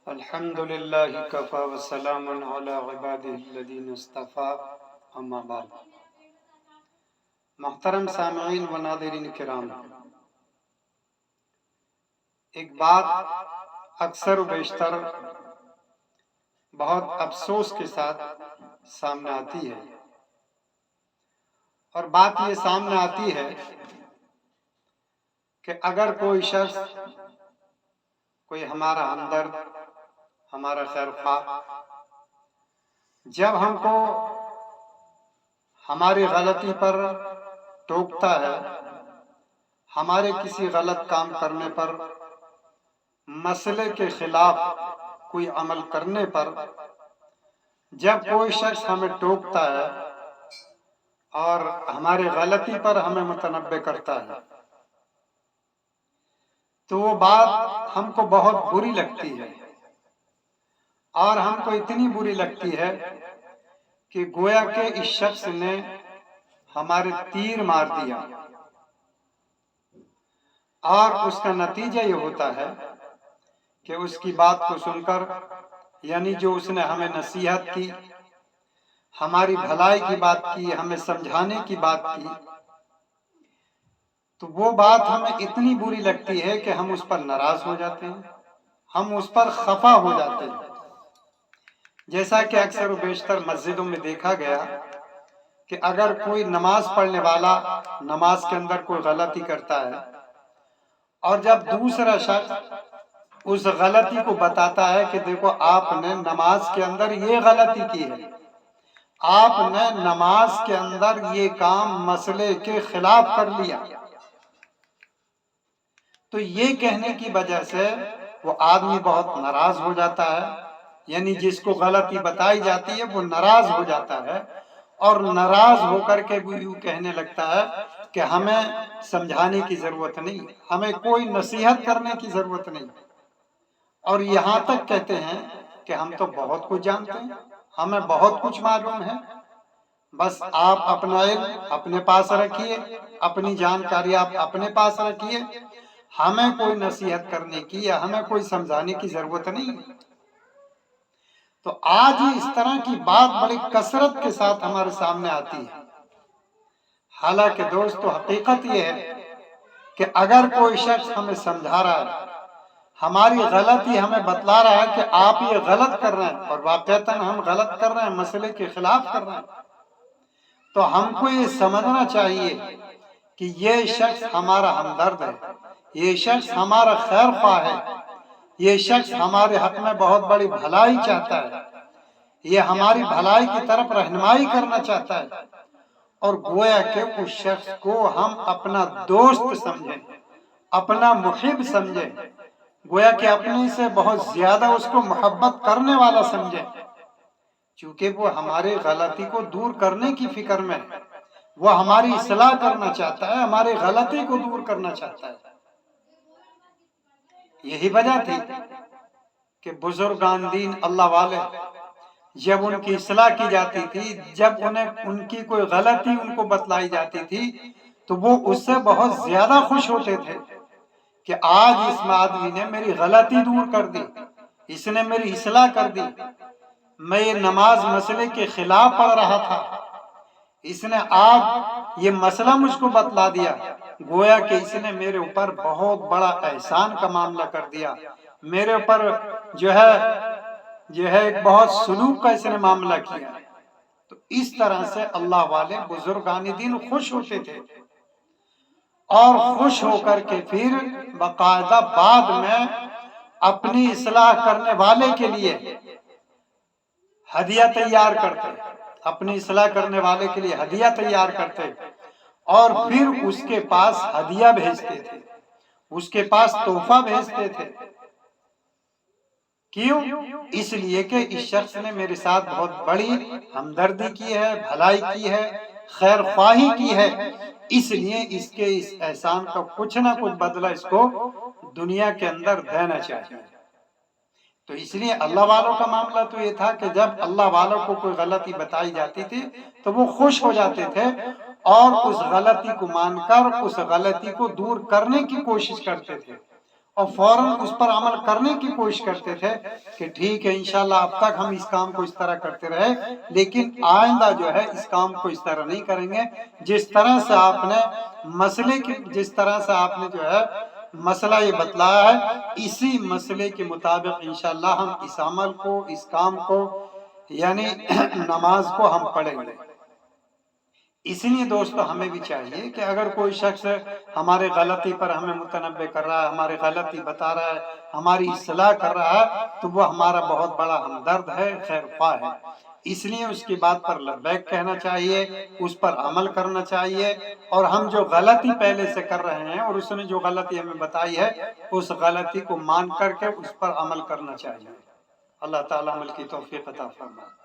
الحمد للہ کفا وسلام علی عبادہ الذین اصطفیٰ اما بعد۔ محترم سامعین و ناظرین کرام، ایک بات اکثر و بیشتر بہت افسوس کے ساتھ سامنے آتی ہے، اور بات یہ سامنے آتی ہے کہ اگر کوئی شخص، کوئی ہمارا ہمدرد، ہمارا خیر خواہ، جب ہم کو ہماری غلطی پر ٹوکتا ہے، ہمارے کسی غلط کام کرنے پر، مسئلے کے خلاف کوئی عمل کرنے پر جب کوئی شخص ہمیں ٹوکتا ہے اور ہماری غلطی پر ہمیں متنبہ کرتا ہے، تو وہ بات ہم کو بہت بری لگتی ہے، اور ہم کو اتنی بری لگتی ہے کہ گویا کہ اس شخص نے ہمارے تیر مار دیا، اور اس کا نتیجہ یہ ہوتا ہے کہ اس کی بات کو سن کر، یعنی جو اس نے ہمیں نصیحت کی، ہماری بھلائی کی بات کی، ہمیں سمجھانے کی بات کی، تو وہ بات ہمیں اتنی بری لگتی ہے کہ ہم اس پر ناراض ہو جاتے ہیں، ہم اس پر خفا ہو جاتے ہیں۔ جیسا کہ اکثر و بیشتر مسجدوں میں دیکھا گیا کہ اگر کوئی نماز پڑھنے والا نماز کے اندر کوئی غلطی کرتا ہے، اور جب دوسرا شخص اس غلطی کو بتاتا ہے کہ دیکھو آپ نے نماز کے اندر یہ غلطی کی ہے، آپ نے نماز کے اندر یہ کام مسئلے کے خلاف کر لیا، تو یہ کہنے کی وجہ سے وہ آدمی بہت ناراض ہو جاتا ہے، یعنی جس کو غلطی بتائی جاتی ہے وہ ناراض ہو جاتا ہے، اور ناراض ہو کر کے وہ یوں کہنے لگتا ہے کہ ہمیں سمجھانے کی ضرورت نہیں، ہمیں کوئی نصیحت کرنے کی ضرورت نہیں، اور یہاں تک کہتے ہیں کہ ہم تو بہت کچھ جانتے ہیں، ہمیں بہت کچھ معلوم ہے، بس آپ اپنا علم اپنے پاس رکھیے، اپنی جانکاری آپ اپنے پاس رکھیے، ہمیں کوئی نصیحت کرنے کی یا ہمیں کوئی سمجھانے کی ضرورت نہیں۔ تو آج اس طرح کی بات بڑی کثرت کے ساتھ ہمارے سامنے آتی ہے، حالانکہ دوستو حقیقت یہ ہے کہ اگر کوئی شخص ہمیں سمجھا رہا ہے، ہماری غلطی ہمیں بتلا رہا ہے کہ آپ یہ غلط کر رہے ہیں، اور واقعتاً ہم غلط کر رہے ہیں، مسئلے کے خلاف کر رہے ہیں، تو ہم کو یہ سمجھنا چاہیے کہ یہ شخص ہمارا ہمدرد ہے، یہ شخص ہمارا خیر خواہ ہے، یہ شخص ہمارے حق میں بہت بڑی بھلائی چاہتا ہے، یہ ہماری بھلائی کی طرف رہنمائی کرنا چاہتا ہے، اور گویا کہ اس شخص کو ہم اپنا دوست سمجھیں، اپنا محب سمجھیں، گویا کہ اپنے سے بہت زیادہ اس کو محبت کرنے والا سمجھیں، چونکہ وہ ہماری غلطی کو دور کرنے کی فکر میں ہے، وہ ہماری اصلاح کرنا چاہتا ہے، ہماری غلطی کو دور کرنا چاہتا ہے۔ یہی وجہ تھی کہ بزرگان دین اللہ والے جب ان کی اصلاح کی جاتی تھی، جب ان کی کوئی غلطی ان کو بتلائی جاتی تھی، تو وہ اس سے بہت زیادہ خوش ہوتے تھے کہ آج اس آدمی نے میری غلطی دور کر دی، اس نے میری اصلاح کر دی، میں یہ نماز مسئلے کے خلاف پڑھ رہا تھا، اس نے آج یہ مسئلہ مجھ کو بتلا دیا، گویا کہ اس نے میرے اوپر بہت بڑا احسان کا معاملہ کر دیا، میرے اوپر جو ہے ایک بہت سلوک کا اس نے معاملہ کیا۔ تو اس طرح سے اللہ والے بزرگان دین خوش ہوتے تھے، اور خوش ہو کر کے پھر باقاعدہ بعد میں اپنی اصلاح کرنے والے کے لیے ہدیہ تیار کرتے، اپنی اصلاح کرنے والے کے لیے ہدیہ تیار کرتے، اور پھر اس کے پاس ہدیہ بھیجتے تھے، اس کے پاس تحفہ بھیجتے تھے۔ کیوں؟ اس لیے کہ اس شخص نے میرے ساتھ بہت بڑی ہمدردی کی ہے، بھلائی کی ہے، خیر خواہی کی ہے، اس لیے اس کے اس احسان کا کچھ نہ کچھ بدلہ اس کو دنیا کے اندر دینا چاہیے۔ تو اس لیے اللہ والوں کا معاملہ تو یہ تھا کہ جب اللہ والوں کو کوئی غلطی بتائی جاتی تھی تو وہ خوش ہو جاتے تھے، اور اس غلطی کو مان کر اس غلطی کو دور کرنے کی کوشش کرتے تھے، اور فوراً اس پر عمل کرنے کی کوشش کرتے تھے کہ ٹھیک ہے انشاءاللہ اب تک ہم اس کام کو اس طرح کرتے رہے، لیکن آئندہ جو ہے اس کام کو اس طرح نہیں کریں گے۔ جس طرح سے آپ نے جو ہے مسئلہ یہ بتلایا ہے، اسی مسئلے کے مطابق انشاءاللہ ہم اس عمل کو، اس کام کو، یعنی نماز کو ہم پڑھیں گے۔ اس لیے دوستو ہمیں بھی چاہیے کہ اگر کوئی شخص ہمارے غلطی پر ہمیں متنبہ کر رہا ہے، ہمارے غلطی بتا رہا ہے، ہماری اصلاح کر رہا ہے، تو وہ ہمارا بہت بڑا ہمدرد ہے، خیر خواہ ہے۔ اس لیے اس کی بات پر لبیک کہنا چاہیے، اس پر عمل کرنا چاہیے، اور ہم جو غلطی پہلے سے کر رہے ہیں اور اس نے جو غلطی ہمیں بتائی ہے اس غلطی کو مان کر کے اس پر عمل کرنا چاہیے۔ اللہ تعالیٰ عمل کی توفیق عطا فرمائے۔